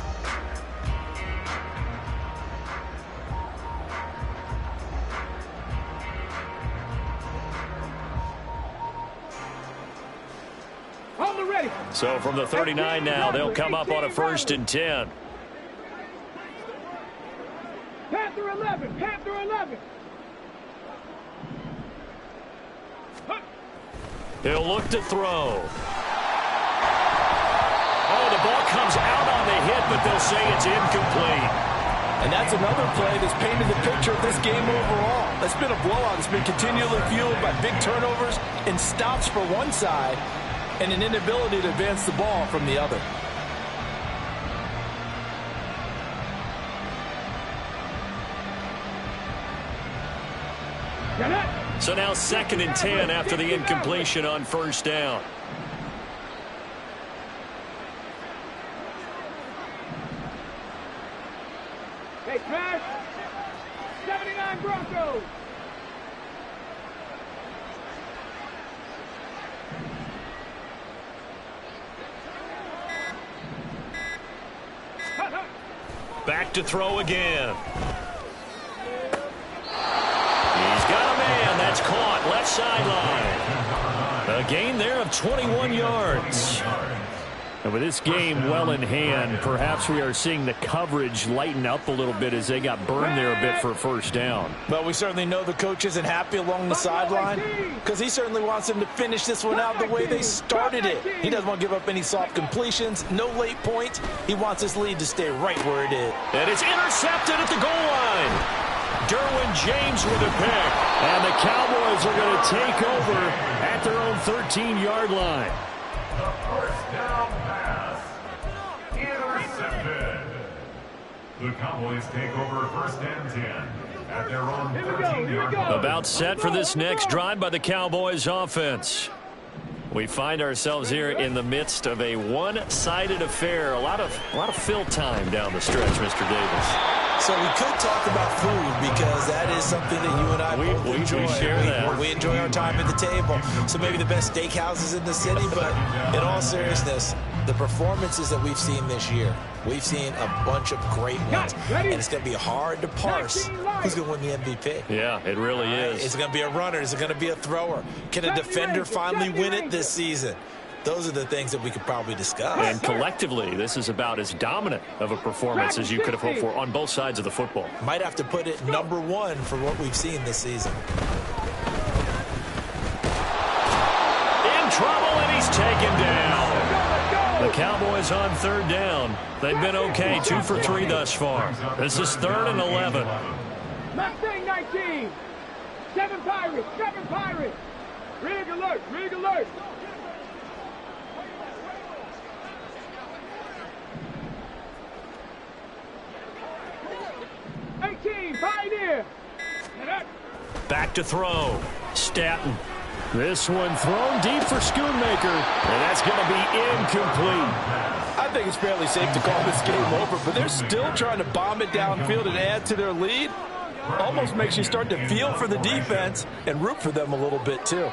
So from the 39 now, they'll come up on a 1st and 10. Panther 11, Panther 11. He'll look to throw. Oh, the ball comes out on the hit, but they'll say it's incomplete. And that's another play that's painted the picture of this game overall. It's been a blowout. It's been continually fueled by big turnovers and stops for one side, and an inability to advance the ball from the other. So now 2nd and 10 after the incompletion on 1st down. Hey, Crash. 79 Broncos. Back to throw again. He's got a man. That's caught. Left sideline. A gain there of 21 yards. And with this game well in hand, perhaps we are seeing the coverage lighten up a little bit as they got burned there a bit for a 1st down. But we certainly know the coach isn't happy along the sideline because he certainly wants them to finish this one out the way they started it. He doesn't want to give up any soft completions, no late points. He wants his lead to stay right where it is. And it's intercepted at the goal line. Derwin James with a pick. And the Cowboys are going to take over at their own 13-yard line. The first down pass. Intercepted. The Cowboys take over 1st and 10 at their own 13-yard line. About set for this next drive by the Cowboys offense. We find ourselves here in the midst of a one-sided affair. A lot of fill time down the stretch, Mr. Davis. So we could talk about food because that is something that you and I both enjoy. We share that. We enjoy our time at the table. So maybe the best steakhouses in the city, but in all seriousness, the performances that we've seen this year, we've seen a bunch of great ones. And it's going to be hard to parse who's going to win the MVP. Yeah, it really is. Is it going to be a runner? Is it going to be a thrower? Can a defender finally win it this season? Those are the things that we could probably discuss. And collectively, this is about as dominant of a performance as you could have hoped for on both sides of the football. Might have to put it #1 for what we've seen this season. In trouble, and he's taken down. The Cowboys on 3rd down. They've been okay, 2 for 3 thus far. This is 3rd and 11. Mustang 19. 7 Pirates. 7 Pirates. Rig alert. Rig alert. 18, Pioneer. Back to throw. Stanton. This one thrown deep for Schoonmaker, and that's going to be incomplete. I think it's fairly safe to call this game over, but they're still trying to bomb it downfield and add to their lead. Almost makes you start to feel for the defense and root for them a little bit, too.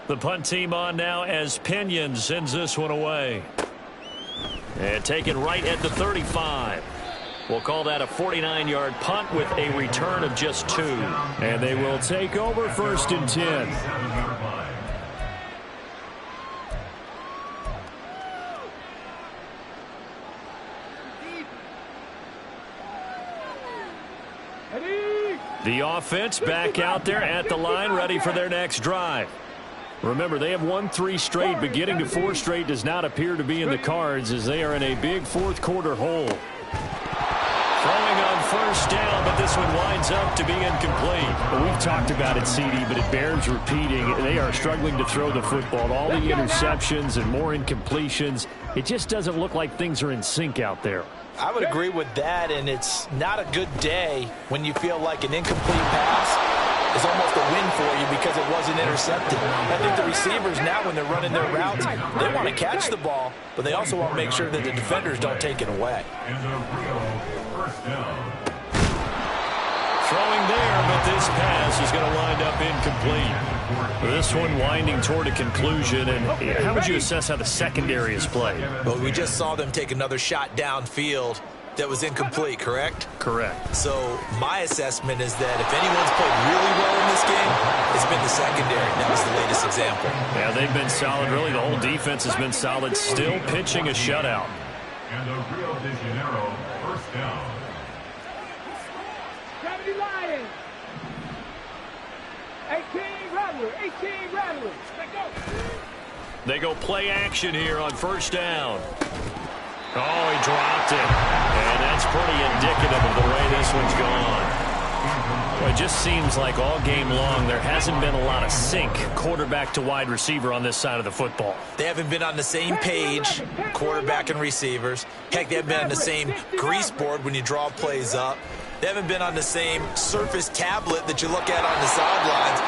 The punt team on now as Pinion sends this one away. And taken right at the 35. We'll call that a 49-yard punt with a return of just 2. And they will take over 1st and 10. The offense back out there at the line, ready for their next drive. Remember, they have won 3 straight, but getting to 4 straight does not appear to be in the cards as they are in a big 4th quarter hole. Throwing on 1st down, but this one winds up to be incomplete. Well, we've talked about it, CD, but it bears repeating. They are struggling to throw the football. All the interceptions and more incompletions. It just doesn't look like things are in sync out there. I would agree with that, and it's not a good day when you feel like an incomplete pass is almost a win for you because it wasn't intercepted. I think the receivers now, when they're running their routes, they want to catch the ball, but they also want to make sure that the defenders don't take it away. Throwing there, but this pass is going to wind up incomplete. This one winding toward a conclusion, and how would you assess how the secondary is played? Well, we just saw them take another shot downfield that was incomplete, correct? Correct. So my assessment is that if anyone's played really well in this game, it's been the secondary. That was the latest example. Yeah, they've been solid. Really, the whole defense has been solid. Still pitching a shutout. And the Rio de Janeiro 1st down. 70 Lions. 18 Rattler. 18 Rattler. Let's go. They go play action here on 1st down. Oh, he dropped it. And that's pretty indicative of the way this one's gone. Well, it just seems like all game long there hasn't been a lot of sync quarterback to wide receiver on this side of the football. They haven't been on the same page, quarterback and receivers. Heck, they haven't been on the same grease board when you draw plays up. They haven't been on the same Surface tablet that you look at on the sidelines.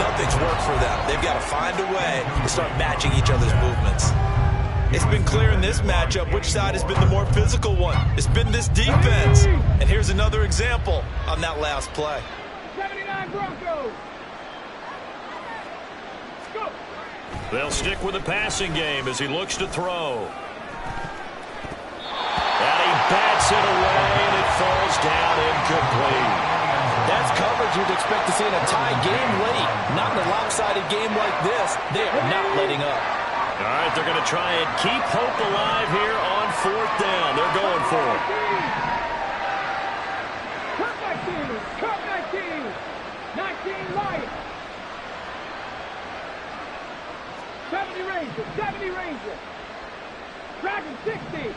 Nothing's worked for them. They've got to find a way to start matching each other's movements. It's been clear in this matchup which side has been the more physical one. It's been this defense. And here's another example on that last play. 79 Broncos. Go. They'll stick with the passing game as he looks to throw. And he bats it away, and it falls down incomplete. That's coverage you'd expect to see in a tie game late. Not in a lopsided game like this. They are not letting up. All right, they're going to try and keep hope alive here on 4th down. They're going for it. Cut 19. Cut 19. 19 Lions. 70 Rangers. 70 Rangers. Dragon 60.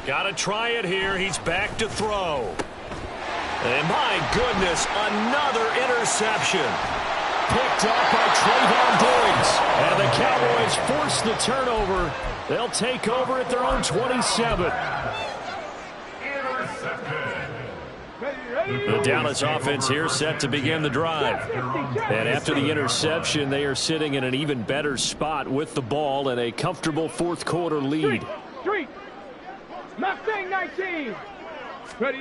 Got to try it here. He's back to throw. And my goodness, another interception. Picked up by Trayvon Diggs. And the Cowboys force the turnover. They'll take over at their own 27. The Dallas offense here set to begin the drive. And after the interception, they are sitting in an even better spot with the ball and a comfortable fourth quarter lead. Mustang 19. Ready.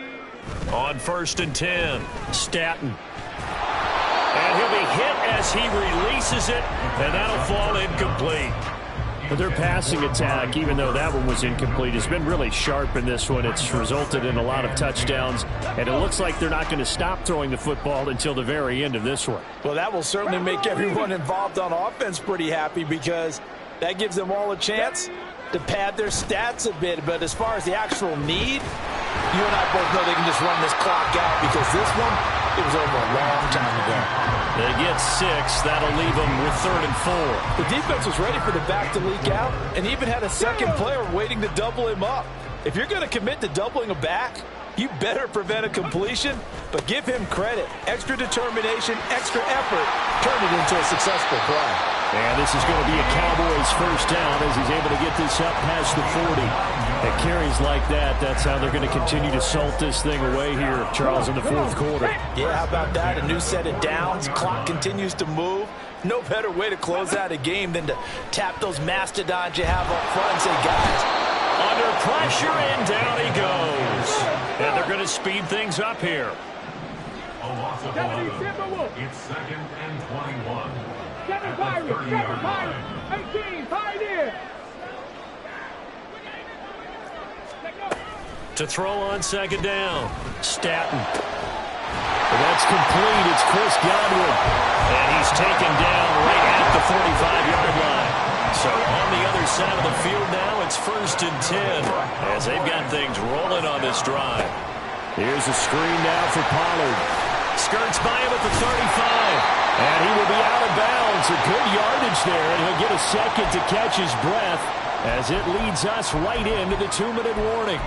On 1st and 10, Statton. And he'll be hit as he releases it, and that'll fall incomplete. But their passing attack, even though that one was incomplete, has been really sharp in this one. It's resulted in a lot of touchdowns, and it looks like they're not going to stop throwing the football until the very end of this one. Well, that will certainly make everyone involved on offense pretty happy because that gives them all a chance to pad their stats a bit. But as far as the actual need, you and I both know they can just run this clock out because this one, it was over a long time ago. They get 6. That'll leave them with 3rd and 4. The defense was ready for the back to leak out and even had a second player waiting to double him up. If you're going to commit to doubling a back, you better prevent a completion, but give him credit. Extra determination, extra effort, turn it into a successful play. And this is going to be a Cowboys first down as he's able to get this up past the 40. And carries like that, that's how they're going to continue to salt this thing away here, Charles, in the fourth quarter. Yeah, how about that? A new set of downs. Clock continues to move. No better way to close out a game than to tap those mastodons you have up front and say, guys, under pressure, and down he goes. And they're going to speed things up here. A loss of 11. It's 2nd and 21. 7 Pirates, 18, Pioneer. To throw on 2nd down, Statton. That's complete. It's Chris Godwin. And he's taken down right at the 45-yard line. So on the other side of the field now, it's 1st and 10 as they've got things rolling on this drive. Here's a screen now for Pollard. Skirts by him at the 35. And he will be out of bounds. A good yardage there, and he'll get a second to catch his breath as it leads us right into the 2-minute warning.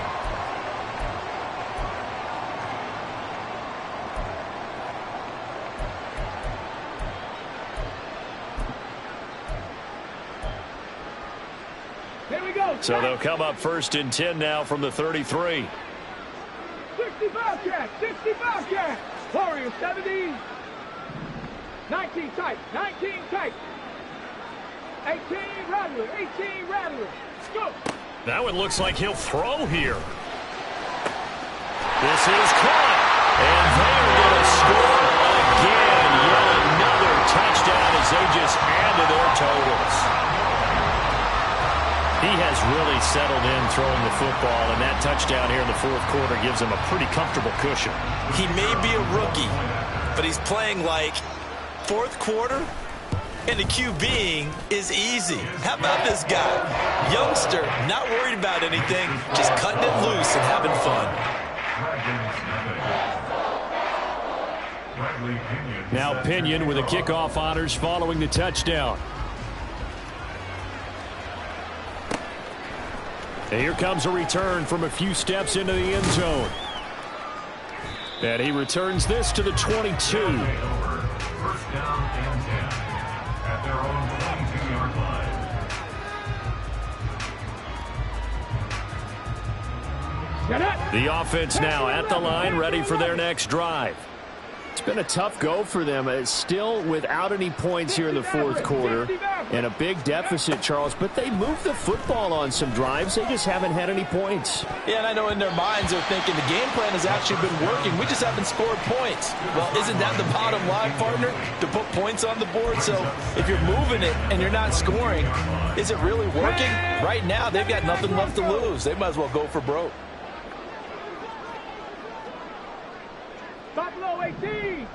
Here we go. So they'll come up 1st and 10 now from the 33. 60 Bobcat, 60 Bobcat. Warriors 70. 19 tight, 19 tight. 18 Rattler, 18 Rattler. Go. That one looks like he'll throw here. This is caught. And they're going to score again. Yet another touchdown as they just add to their totals. He has really settled in throwing the football, and that touchdown here in the fourth quarter gives him a pretty comfortable cushion. He may be a rookie, but he's playing like fourth quarter, and the QBing is easy. How about this guy? Youngster, not worried about anything, just cutting it loose and having fun. Now Pinion with a kickoff honors following the touchdown. And here comes a return from a few steps into the end zone. And he returns this to the 22. First down and 10 at their own 22-yard line. The offense now at the line, ready for their next drive. It's been a tough go for them. It's still without any points here in the fourth quarter and a big deficit, Charles, but they moved the football on some drives. They just haven't had any points. Yeah, and I know in their minds they're thinking the game plan has actually been working. We just haven't scored points. Well, isn't that the bottom line, partner? To put points on the board? So if you're moving it and you're not scoring, is it really working? Right now, they've got nothing left to lose. They might as well go for broke. Buffalo 18.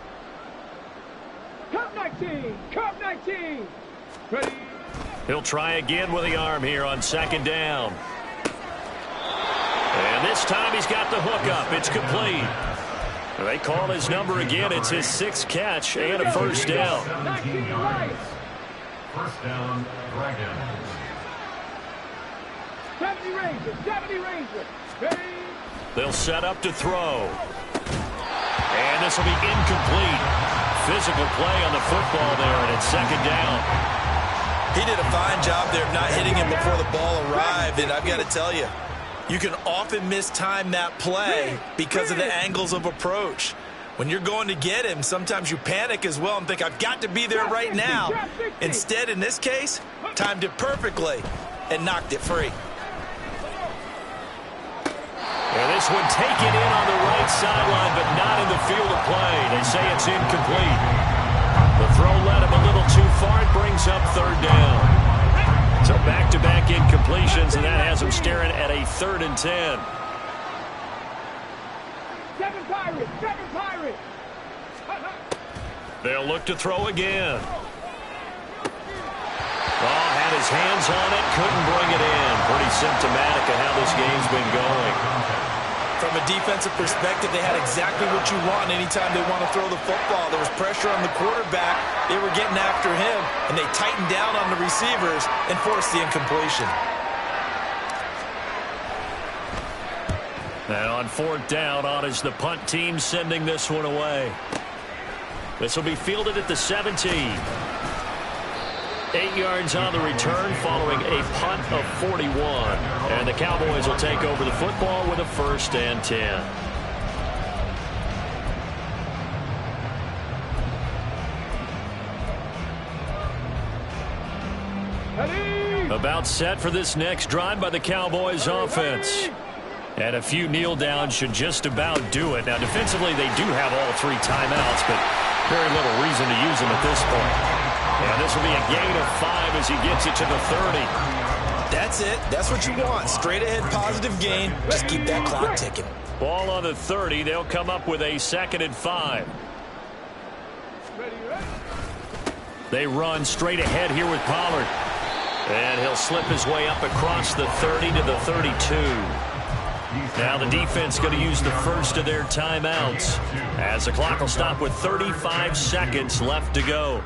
Cup 19. Cup 19. Ready. He'll try again with the arm here on 2nd down. And this time he's got the hook up. It's complete. They call his number again. It's his 6th catch and a first down. 19 right. First down, Dragons. 70 Rangers. 70 Rangers. Ready. They'll set up to throw. And this will be incomplete. Physical play on the football there, and it's second down. He did a fine job there of not hitting him before the ball arrived, and I've got to tell you, you can often mistime that play because of the angles of approach. When you're going to get him, sometimes you panic as well and think, I've got to be there right now. Instead, in this case, timed it perfectly and knocked it free. And this one taken in on the right sideline, but not in the field of play. They say it's incomplete. The throw led him a little too far. It brings up third down. So back-to-back incompletions, and that has him staring at a 3rd and 10. Seven Pirates. They'll look to throw again. Oh, had his hands on it, couldn't bring it in. Pretty symptomatic of how this game's been going. From a defensive perspective, they had exactly what you want anytime they want to throw the football. There was pressure on the quarterback. They were getting after him, and they tightened down on the receivers and forced the incompletion. And on 4th down, on is the punt team sending this one away. This will be fielded at the 17. 8 yards on the return following a punt of 41. And the Cowboys will take over the football with a 1st and 10. About set for this next drive by the Cowboys offense. And a few kneel downs should just about do it. Now, defensively, they do have all 3 timeouts, but very little reason to use them at this point. And this will be a gain of 5 as he gets it to the 30. That's it. That's what you want. Straight ahead positive gain. Just keep that clock ticking. Ball on the 30. They'll come up with a 2nd and 5. They run straight ahead here with Pollard. And he'll slip his way up across the 30 to the 32. Now the defense going to use the first of their timeouts as the clock will stop with 35 seconds left to go.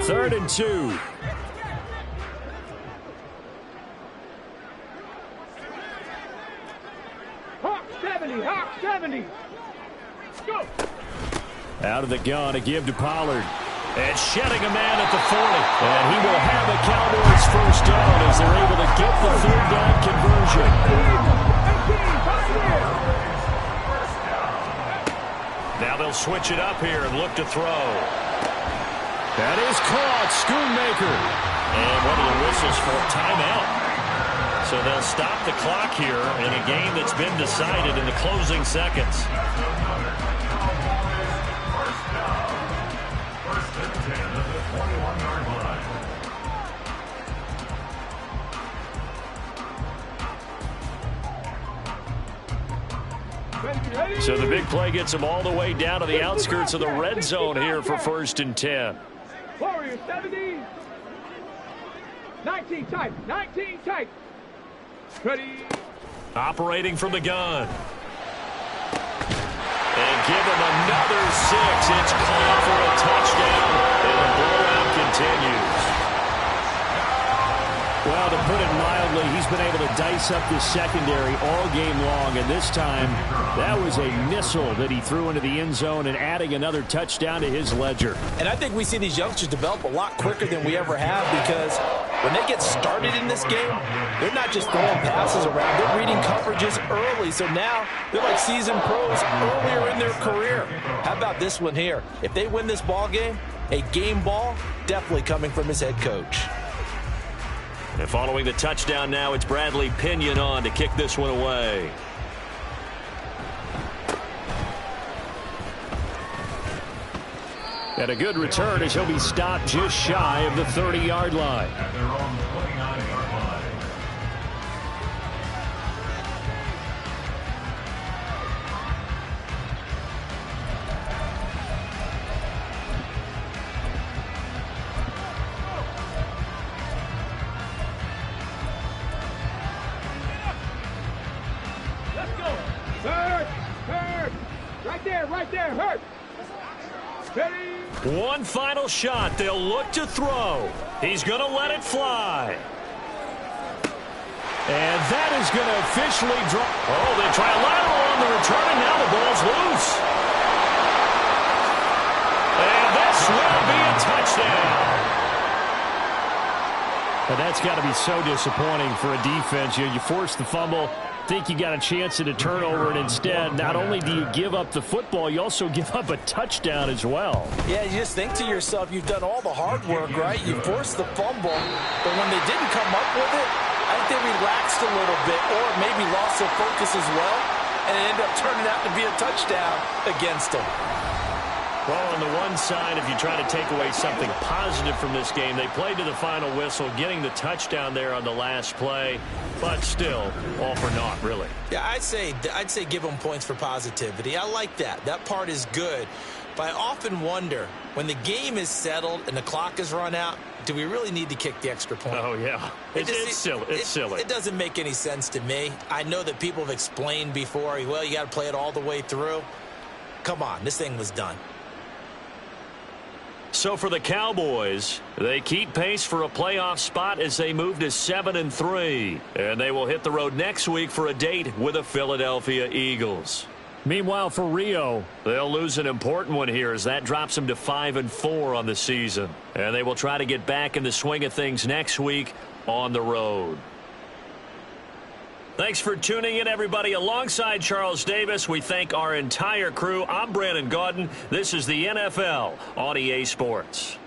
Third and 2. Hawk 70. Go. Out of the gun, a give to Pollard. And shedding a man at the 40. And he will have a Cowboys 1st down as they're able to get the 3rd down conversion. Now they'll switch it up here and look to throw. That is caught. Schoonmaker. And one of the whistles for a timeout. So they'll stop the clock here in a game that's been decided in the closing seconds. So the big play gets them all the way down to the outskirts of the red zone here for 1st and 10. Warriors 70. 19 tight. Ready. Operating from the gun. And give him another 6. It's called for a touchdown. And the blowout continues. Well, to put it mildly, he's been able to dice up this secondary all game long. And this time, that was a missile that he threw into the end zone and adding another touchdown to his ledger. And I think we see these youngsters develop a lot quicker than we ever have because when they get started in this game, they're not just throwing passes around. They're reading coverages early. So now they're like seasoned pros earlier in their career. How about this one here? If they win this ball game, a game ball definitely coming from his head coach. And following the touchdown now, it's Bradley Pinion on to kick this one away. And a good return as he'll be stopped just shy of the 30-yard line. At their own 29-yard line. Let's go. Hurt. Right there. Hurt. Ready. One final shot. They'll look to throw. He's going to let it fly. And that is going to officially draw. Oh, they try a lateral on the return, and now the ball's loose. And this will be a touchdown. And that's got to be so disappointing for a defense. You force the fumble, think you got a chance at a turnover, and instead, not only do you give up the football, you also give up a touchdown as well. Yeah, you just think to yourself, you've done all the hard work, right? You forced the fumble, but when they didn't come up with it, I think they relaxed a little bit or maybe lost their focus as well, and it ended up turning out to be a touchdown against them. Well, on the one side, if you try to take away something positive from this game, they played to the final whistle, getting the touchdown there on the last play, but still, all for naught, really. Yeah, I'd say give them points for positivity. I like that. That part is good. But I often wonder, when the game is settled and the clock is run out, do we really need to kick the extra point? Oh, yeah. It's silly. It's silly. It doesn't make any sense to me. I know that people have explained before, well, you got to play it all the way through. Come on, this thing was done. So for the Cowboys, they keep pace for a playoff spot as they move to 7-3. And they will hit the road next week for a date with the Philadelphia Eagles. Meanwhile, for Rio, they'll lose an important one here as that drops them to 5-4 on the season. And they will try to get back in the swing of things next week on the road. Thanks for tuning in, everybody. Alongside Charles Davis, we thank our entire crew. I'm Brandon Gaudin. This is the NFL on EA Sports.